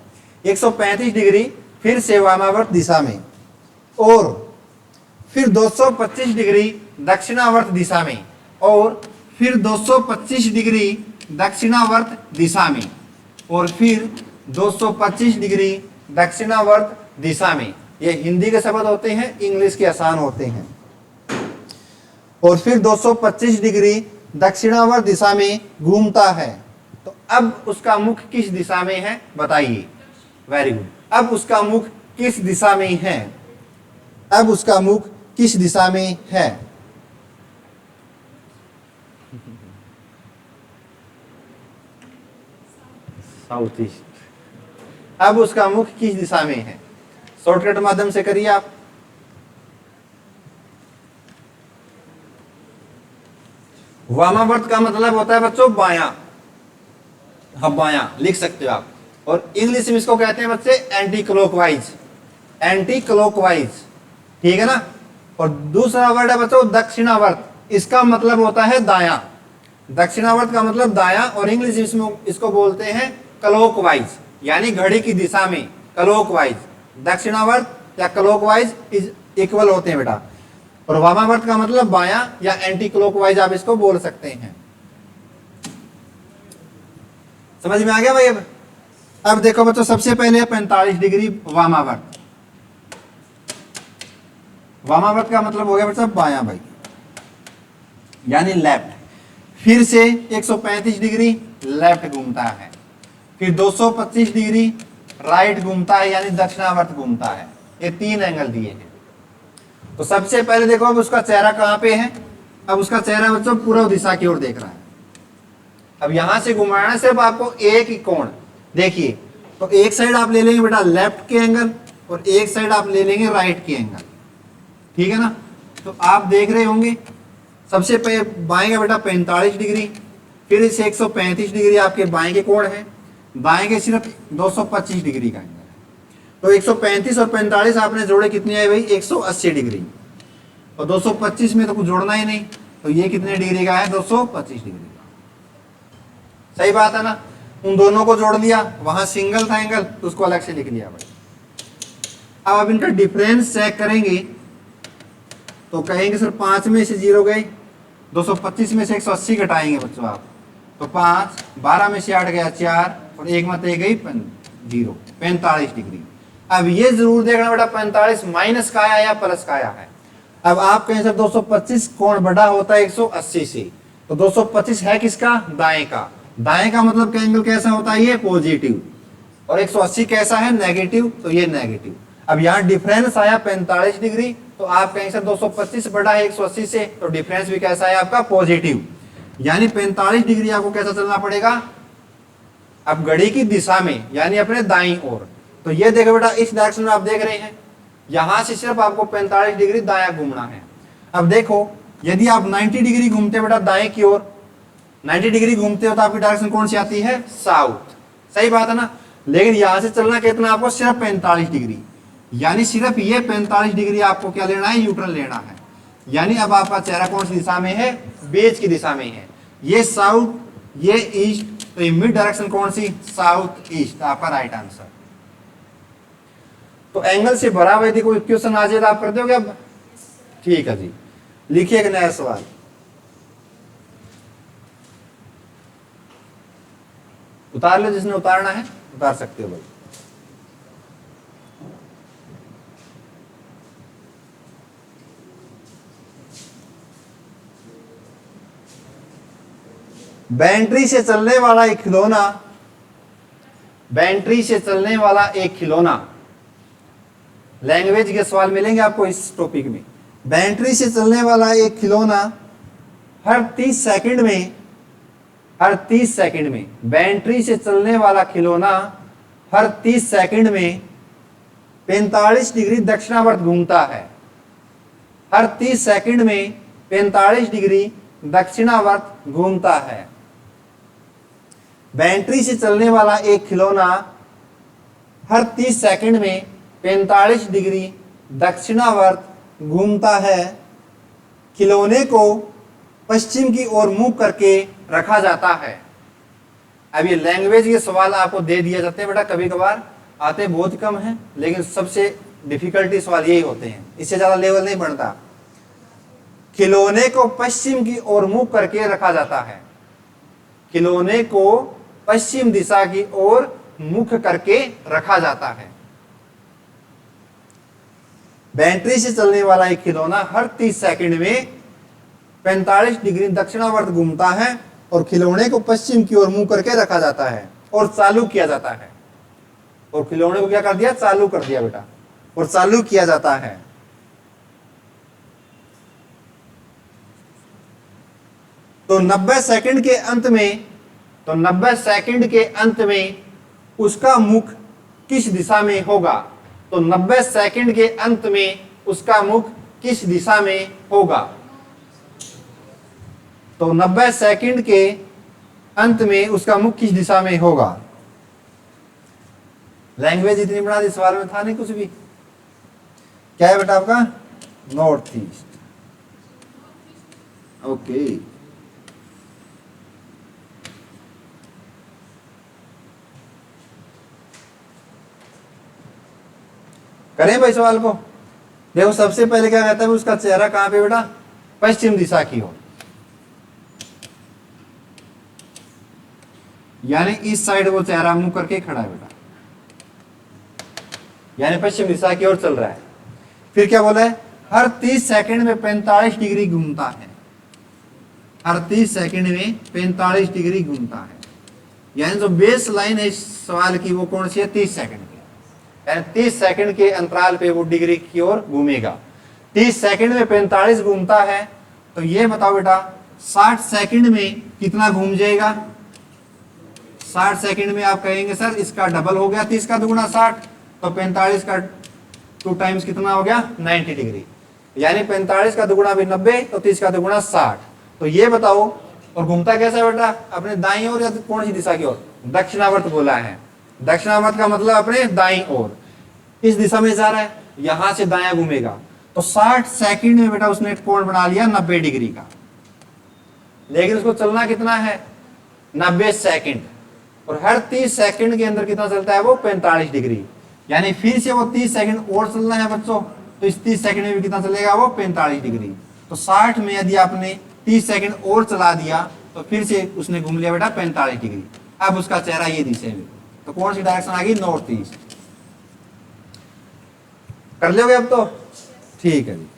135 डिग्री फिर से वामावर्त दिशा में, और फिर 225 डिग्री दक्षिणावर्त दिशा में, और फिर 225 डिग्री दक्षिणावर्त दिशा में, और फिर 225 डिग्री दक्षिणावर्त दिशा में। ये हिंदी के शब्द होते हैं, इंग्लिश के आसान होते हैं। और फिर 225 डिग्री दक्षिणावर्त दिशा में घूमता है। तो अब उसका मुख किस दिशा में है बताइए? Very good. अब उसका मुख किस दिशा में है? अब उसका मुख किस दिशा में है? South east. अब उसका मुख किस दिशा में है? शॉर्टकट माध्यम से करिए आप। वामावर्त का मतलब होता है बच्चों बायां, हाँ बायां लिख सकते हो आप। और इंग्लिश में इसको कहते हैं बच्चे एंटी क्लॉकवाइज, एंटी क्लॉकवाइज, ठीक है ना। और दूसरा वर्ड है बच्चों दक्षिणावर्त, इसका मतलब होता है दायां। दक्षिणावर्त का मतलब दायां, और इंग्लिश में इसको बोलते हैं क्लॉकवाइज, यानी घड़ी की दिशा में क्लॉकवाइज। दक्षिणावर्त या क्लॉकवाइज इज इक्वल होते हैं बेटा। और वामावर्त का मतलब बायां या एंटी क्लॉकवाइज आप इसको बोल सकते हैं। समझ में आ गया भाई? अब देखो बच्चों, सबसे पहले 45 डिग्री वामावर्त। वामावर्त का मतलब हो गया बच्चों बायां भाई, यानी लेफ्ट। फिर से 135 डिग्री लेफ्ट घूमता है, फिर 225 डिग्री राइट घूमता है, यानी दक्षिणावर्त घूमता है। ये तीन एंगल दिए हैं। तो सबसे पहले देखो अब उसका चेहरा कहां पे है? अब उसका चेहरा बच्चों पूर्व दिशा की ओर देख रहा है। अब यहां से घुमाना है सिर्फ आपको एक ही कोण। देखिए, तो एक साइड आप ले लेंगे बेटा लेफ्ट के एंगल, और एक साइड आप ले लेंगे राइट के एंगल, ठीक है ना। तो आप देख रहे होंगे सबसे पहले बाएं का बेटा 45 डिग्री, फिर इसे 135 डिग्री आपके बाएं के कोण है, दाएं के सिर्फ 225 डिग्री का एंगल है। तो 135 और 45 आपने जोड़े, कितने आए भाई 180 डिग्री, और 225 में तो कुछ जोड़ना ही नहीं, तो ये कितने डिग्री का है 225 डिग्री का। सही बात है ना, उन दोनों को जोड़ दिया, वहां सिंगल था एंगल तो उसको अलग से लिख लिया भाई। अब आप इनका डिफरेंस चेक करेंगे तो कहेंगे सर 5 में से 0 गए, 225 में से 180 घटाएंगे बच्चों आप, तो 5, 12 में से 8 गया 4, और एक मत एक गई 0, 45 डिग्री। अब ये जरूर देखना बेटा 45 माइनस का आया या प्लस का आया है। अब आप कहें सर 225 कौन बड़ा होता है 180 से, तो 225 है किसका, दाएं का। दाएं का मतलब का एंगल कैसा होता है, ये पॉजिटिव, और 180 कैसा है, नेगेटिव, तो ये नेगेटिव। अब यहाँ डिफरेंस आया 45 डिग्री, तो आप कहेंगे सर 225 बड़ा है 180 से, तो डिफरेंस भी कैसा है आपका, पॉजिटिव। यानी 45 डिग्री आपको कैसा चलना पड़ेगा, अब घड़ी की दिशा में, यानी अपने दाईं ओर। तो ये देखो बेटा इस डायरेक्शन में आप देख रहे हैं, यहां से सिर्फ आपको 45 डिग्री दायां घूमना है। अब देखो यदि आप 90 डिग्री घूमते बेटा दाएं की ओर, 90 डिग्री घूमते हो तो आपकी डायरेक्शन कौन सी आती है, साउथ। सही बात है ना, लेकिन यहां से चलना कितना आपको, सिर्फ 45 डिग्री, यानी सिर्फ ये 45 डिग्री आपको क्या लेना है, न्यूट्रल लेना है। यानी अब आपका चेहरा कौन सी दिशा में है, बेज की दिशा में है। ये साउथ, ये ईस्ट, तो ये मिड डायरेक्शन कौन सी, साउथ ईस्ट, आपका राइट आंसर। तो एंगल से भरा हुआ यदि कोई क्वेश्चन आ जाए तो आप कर दोगे अब, ठीक है जी। लिखिए एक नया सवाल। उतार लो, जिसने उतारना है उतार सकते हो भाई। बैटरी से चलने वाला एक खिलौना, बैटरी से चलने वाला एक खिलौना, लैंग्वेज के सवाल मिलेंगे आपको इस टॉपिक में। बैटरी से चलने वाला एक खिलौना हर 30 सेकंड में, हर 30 सेकंड में, बैटरी से चलने वाला खिलौना हर 30 सेकंड में 45 डिग्री दक्षिणावर्त घूमता है। हर 30 सेकंड में 45 डिग्री दक्षिणावर्त घूमता है। बैटरी से चलने वाला एक खिलौना हर 30 सेकंड में 45 डिग्री दक्षिणावर्त घूमता है। खिलौने को पश्चिम की ओर मुंह करके रखा जाता है। अब ये लैंग्वेज के सवाल आपको दे दिए जाते हैं बेटा, कभी कभार आते बहुत कम है, लेकिन सबसे डिफिकल्टी सवाल यही होते हैं, इससे ज्यादा लेवल नहीं बढ़ता। खिलौने को पश्चिम की ओर मुंह करके रखा जाता है। खिलौने को पश्चिम दिशा की ओर मुख करके रखा जाता है। बैटरी से चलने वाला एक खिलौना हर 30 सेकंड में 45 डिग्री दक्षिणावर्त घूमता है और खिलौने को पश्चिम की ओर मुंह करके रखा जाता है और चालू किया जाता है। और खिलौने को क्या कर दिया, चालू कर दिया बेटा, और चालू किया जाता है। तो 90 सेकंड के अंत में, तो 90 सेकंड के अंत में उसका मुख किस दिशा में होगा। तो 90 सेकंड के अंत में उसका मुख किस दिशा में होगा। तो 90 सेकंड के अंत में उसका मुख किस दिशा में होगा। लैंग्वेज इतनी बड़ा इस सवाल में था नहीं कुछ भी। क्या है बेटा आपका, नॉर्थ ईस्ट। ओके, करें भाई सवाल को। देखो सबसे पहले क्या कहता है, उसका चेहरा कहां पे बेटा, पश्चिम दिशा की ओर, यानी इस साइड वो चेहरा मुंह करके खड़ा है बेटा, यानी पश्चिम दिशा की ओर चल रहा है। फिर क्या बोला है, हर 30 सेकंड में 45 डिग्री घूमता है। हर 30 सेकंड में 45 डिग्री घूमता है, यानी जो बेस लाइन है इस सवाल की वो कौन सी है, 30 सेकंड की। यानी 30 सेकंड के अंतराल पे वो डिग्री की ओर घूमेगा। 30 सेकंड में 45 घूमता है, तो ये बताओ बेटा 60 सेकंड में कितना घूम जाएगा। 60 सेकंड में आप कहेंगे सर इसका डबल हो गया, 30 का दुगुना 60, तो 45 का 2 टाइम्स कितना हो गया, 90 डिग्री। यानी 45 का दुगुना भी 90, तो 30 का दुगुना 60। तो ये बताओ और घूमता कैसा है बेटा, अपने दाईं ओर या तो कौन सी दिशा की ओर, दक्षिणावर्त बोला है। दक्षिणावर्त का मतलब अपने दाईं ओर, इस दिशा में जा रहा है, यहां से दायां घूमेगा। तो 60 सेकंड में बेटा उसने कोण बना लिया 90 डिग्री का। लेकिन उसको चलना कितना है, 90 सेकंड, और हर 30 सेकंड के अंदर कितना चलता है वो, 45 डिग्री। यानी फिर से वो 30 सेकंड और चलना है बच्चों, तो इस 30 सेकंड में भी कितना चलेगा वो, 45 डिग्री। तो 60 में यदि आपने 30 सेकंड और चला दिया तो फिर से उसने घूम लिया बेटा 45 डिग्री। अब उसका चेहरा ये दिशा में, तो कौन सी डायरेक्शन आ गई, नॉर्थ ईस्ट। कर लोगे अब तो, ठीक है जी।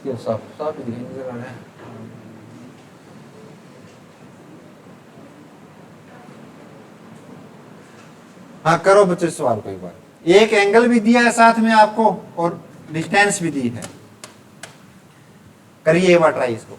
ये साफ साफ दिखेंगे जरा है। हाँ करो बच्चे सवाल को एक बार। एक एंगल भी दिया है साथ में आपको और डिस्टेंस भी दी है, करिए एक बार ट्राई इसको।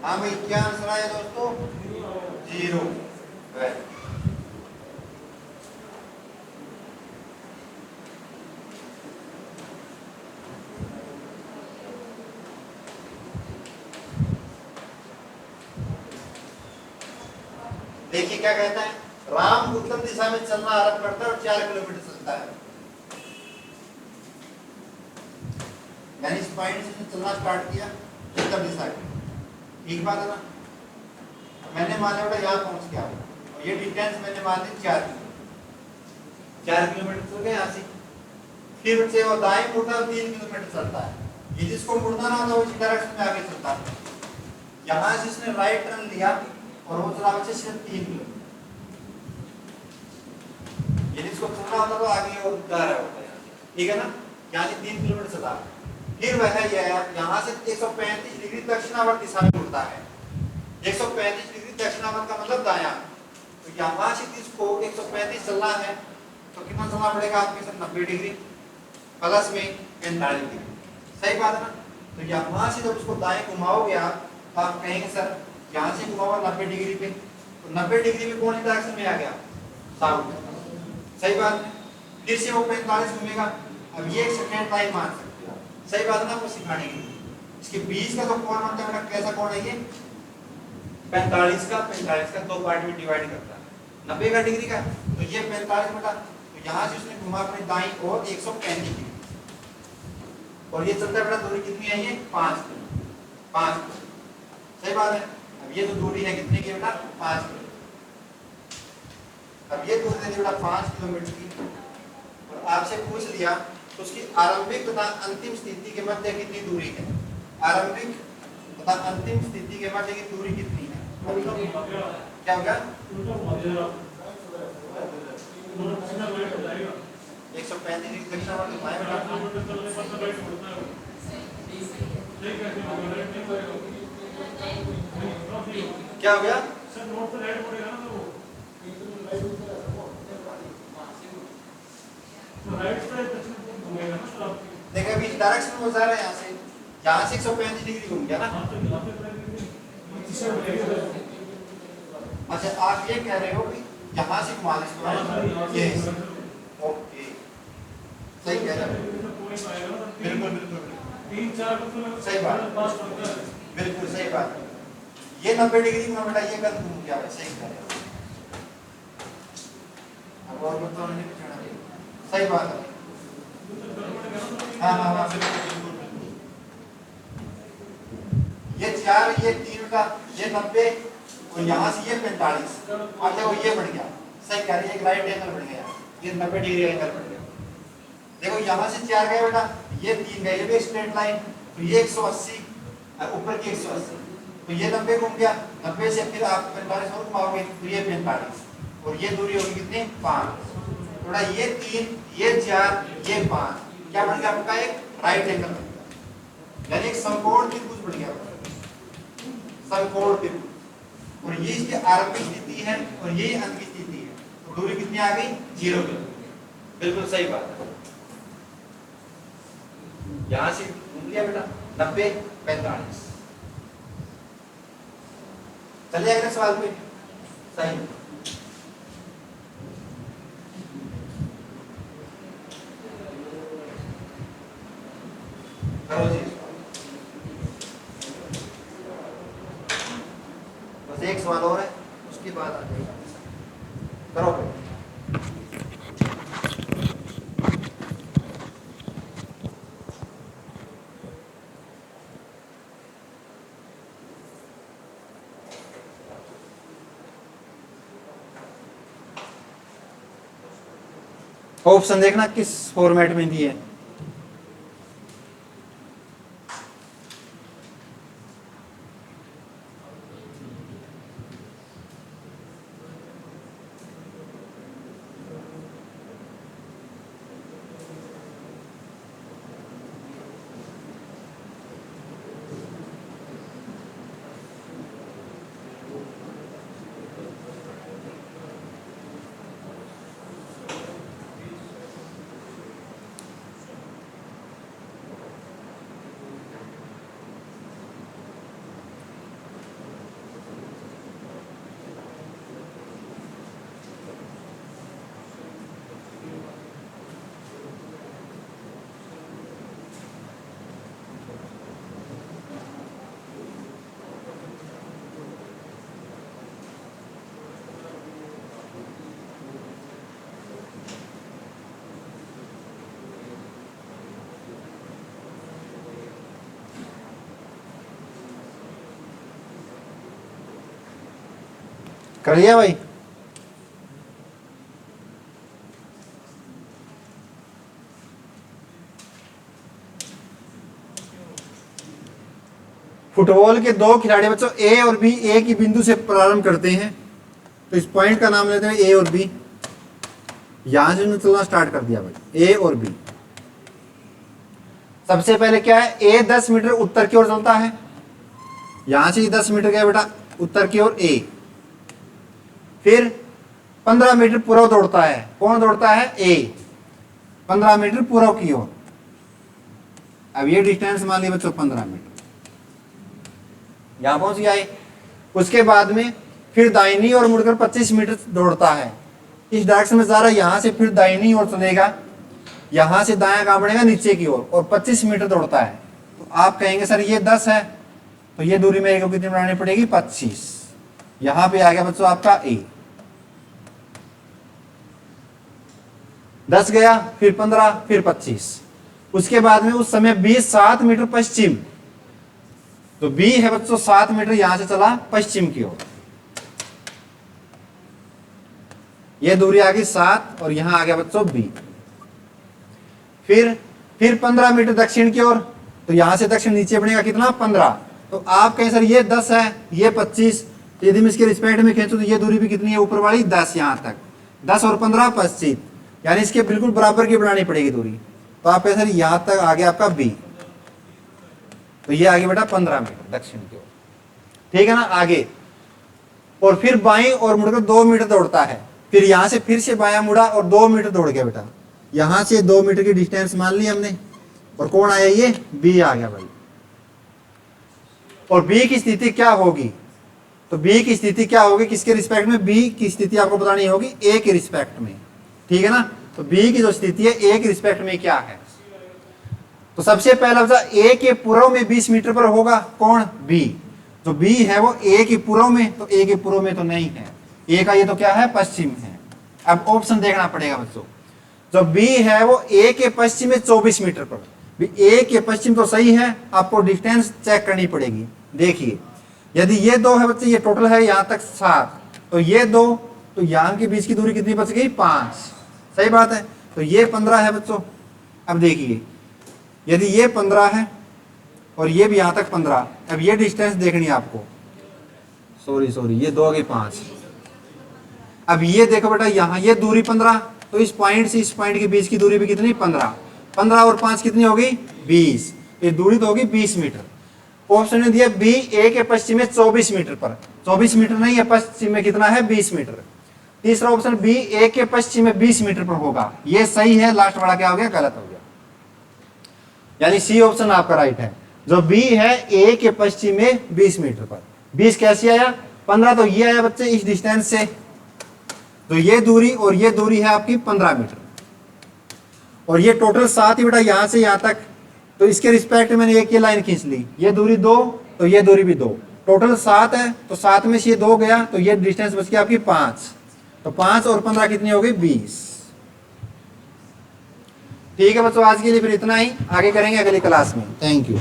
हाँ भाई क्या आंसर आया दोस्तों, 0। देखिए क्या कहता है, राम उत्तर दिशा में चलना आरंभ करता है और 4 किलोमीटर चलता है। यानी इस पॉइंट से चलना स्टार्ट किया उत्तर दिशा की, ठीक बात है ना। मैंने माना बेटा यहाँ पहुंच गया और ये डिस्टेंस मैंने मान ली 4 किलोमीटर चल गए यहाँ से। फिर से वो दाएं मुड़ता है 3 किलोमीटर चलता है। ये जिसको मुड़ना ना था वो इसी डायरेक्शन में आगे चलता है। यहाँ से इसने राइट टर्न लिया और वो चला बच्चे सिर्फ 3 किलोमीटर। ये जिसको चलना होता तो आगे और जा रहा होता है, ठीक है ना। यानी 3 किलोमीटर चला, फिर वह यहाँ से 135 डिग्री दक्षिणावर्त दिशा में मुड़ता है। 135 डिग्री दक्षिणावर्त का मतलब दायां। तो यहाँ से इसको 135 चलना है तो कितना चलना पड़ेगा आपके साथ, 90 डिग्री प्लस में 45 डिग्री, सही बात है ना। तो यहाँ से जब उसको दाएं घुमाओगे आप, तो आप कहेंगे सर यहाँ से घुमाओ 90 डिग्री पे, तो 90 डिग्री में कौन सी डायरेक्शन में आ गया, साउथ, सही बात है। फिर से वो 45 घूमेगा। अब ये एक सेकेंड टाइम मान सकते हो, सही बात है ना, आपको सिखाने के लिए। इसके बीच का तो कोण बनता है बेटा, कैसा कोण है ये, 45 का 2 पार्ट में डिवाइड करता है 90 का डिग्री का। तो ये 45 बेटा, तो यहाँ से उसने घुमा अपने दाईं ओर 135 डिग्री, 135 का 2 पार्ट में डिवाइड करता है 90 का डिग्री। 135 डिग्री और ये चलता बेटा दूरी कितनी है, ये 5 सही बात है। अब ये तो दूरी है कितनी की बेटा, 5 किलोमीटर। अब ये दूरी है बेटा 5 किलोमीटर की, और आपसे पूछ लिया तो उसकी आरंभिक तथा अंतिम स्थिति के मध्य कितनी दूरी है, आरंभिक तथा अंतिम स्थिति के मध्य की दूरी कितनी है, क्या होगा 135 डिग्री दक्षिण वाला क्या हो गया, देखिए अभी डायरेक्शन में जा रहे हैं, यहाँ से 135 डिग्री घूम गया ना। अच्छा आप ये कह रहे हो कि यहाँ से घुमा इसको, ये ओके सही कह रहे हो, बिल्कुल सही बात, बिल्कुल सही बात। ये 90 डिग्री में बेटा ये गलत घूम गया, सही कह रहे हो। अब और बताओ, सही बात है, हाँ हाँ हाँ बिल्कुल। ये 4 ये 3 का ये 90 और यहाँ से ये 45, अब देखो ये बढ़ गया, सही कह रही है, एक राइट एंगल बढ़ गया, ये 90 डिग्री एंगल बढ़ गया। देखो यहाँ से 4 गए बेटा, ये 3 गए, ये भी स्ट्रेट लाइन, तो ये 180 ऊपर की 180, तो ये 90 घूम गया, 90 से फिर आप 45 और घुमाओगे तो ये 45, और ये दूरी होगी कितनी 5, थोड़ा ये 3 ये 4 ये 5, क्या बन गया आपका, एक राइट एंगल बन गया, यानी एक समकोण त्रिभुज बन गया, समकोण त्रिभुज। और ये इसकी आरंभिक स्थिति है और ये अंत की स्थिति है, तो दूरी कितनी आ गई 0 किलोमीटर, बिल्कुल सही बात है। यहां से घूम लिया बेटा 90 45, चलिए अगले सवाल पे, सही करो जी, बस एक सवाल और है उसके बाद आ जाएगा, करो पे। ऑप्शन देखना किस फॉर्मेट में दी है, कर लिया भाई, फुटबॉल के 2 खिलाड़ी बच्चों ए और बी एक ही बिंदु से प्रारंभ करते हैं, तो इस पॉइंट का नाम लेते हैं ए और बी। यहां से चलना स्टार्ट कर दिया भाई, ए और बी। सबसे पहले क्या है, ए 10 मीटर उत्तर की ओर चलता है, यहां से 10 मीटर गया बेटा उत्तर की ओर ए, फिर 15 मीटर पूर्व दौड़ता है, कौन दौड़ता है ए, 15 मीटर पूर्व की ओर। अब ये डिस्टेंस मान लिया बच्चों 15 मीटर, यहां पहुंच गया है। उसके बाद में फिर दाहिनी ओर मुड़कर 25 मीटर दौड़ता है, इस डायरेक्शन में जा रहा है, यहां से फिर दाहिनी ओर चलेगा, यहां से दायां कहां बढ़ेगा नीचे की ओर, और 25 मीटर दौड़ता है। तो आप कहेंगे सर ये 10 है, तो ये दूरी मेरे को कितनी बनानी पड़ेगी 25। यहां पे आ गया बच्चों आपका ए, 10 गया फिर 15 फिर 25, उसके बाद में उस समय बी 7 मीटर पश्चिम, तो बी है बच्चों 7 मीटर यहां से चला पश्चिम की ओर, यह दूरी आ गई 7 और यहां आ गया बच्चों बी। फिर 15 मीटर दक्षिण की ओर, तो यहां से दक्षिण नीचे बढ़ेगा कितना 15, तो आप कहें सर ये 10 है ये 25, तो यदि मैं इसके रिस्पेक्ट में खींचूं तो ये दूरी भी कितनी है ऊपर वाली 10, यहां तक 10 और 15 25, यानी इसके बिल्कुल बराबर की बनानी पड़ेगी दूरी। तो आप कहें सर यहां तक आ गया आपका बी, तो ये आगे बेटा 15 मीटर दक्षिण की ओर, ठीक है ना। आगे और फिर बाईं और मुड़कर 2 मीटर दौड़ता है, फिर यहां से फिर से बायां मुड़ा और 2 मीटर दौड़ गया बेटा, यहां से 2 मीटर की डिस्टेंस मान ली हमने, और कौन आया ये बी आ गया भाई। और बी की स्थिति क्या होगी, तो बी की स्थिति क्या होगी किसके रिस्पेक्ट में, बी की स्थिति आपको बतानी होगी ए के रिस्पेक्ट में, ठीक है ना। तो बी की जो स्थिति है ए के रिस्पेक्ट में क्या है, तो सबसे पहला बचा ए के पूर्व में 20 मीटर पर होगा कौन बी, जो बी है वो ए के पूर्व में, तो ए के पूर्व में तो नहीं है, ए का ये तो क्या है पश्चिम है। अब ऑप्शन देखना पड़ेगा बच्चों, जो बी है वो ए के पश्चिम में 24 मीटर पर, ए के पश्चिम तो सही है, आपको डिस्टेंस चेक करनी पड़ेगी। देखिए यदि ये 2 है बच्चे, ये टोटल है यहां तक 7, तो ये 2, तो यहां के बीच की दूरी कितनी बच गई 5, सही बात है, तो ये 15 है बच्चों। अब देखिए यदि ये 15 है और ये भी यहां तक 15, अब ये डिस्टेंस देखनी है आपको, सॉरी ये 2 आगे 5, अब ये देखो बेटा यहाँ ये दूरी 15, तो इस पॉइंट से इस पॉइंट के बीच की दूरी भी कितनी 15, 15 और 5 कितनी होगी 20, ये दूरी तो होगी 20 मीटर। ऑप्शन ने दिया बी ए के पश्चिम में 24 मीटर पर, 24 मीटर नहीं है, पश्चिम में कितना है 20 मीटर। तीसरा ऑप्शन बी ए के पश्चिम में 20 मीटर पर होगा, ये सही है, लास्ट वाला क्या हो गया गलत हो गया, यानी सी ऑप्शन आपका राइट है। जो बी है ए के पश्चिम में 20 मीटर पर, 20 कैसे आया 15, तो ये आया बच्चे इस डिस्टेंस से, तो ये दूरी और ये दूरी है आपकी 15 मीटर, और ये टोटल 7 ही बेटा यहां से यहां तक, तो इसके रिस्पेक्ट में मैंने एक ये लाइन खींच ली, ये दूरी 2 तो ये दूरी भी 2, टोटल 7 है, तो 7 में से ये 2 गया, तो ये डिस्टेंस बच गया आपकी 5, तो 5 और 15 कितनी हो गई 20। ठीक है बच्चों, आज के लिए फिर इतना ही, आगे करेंगे अगली क्लास में। Thank you.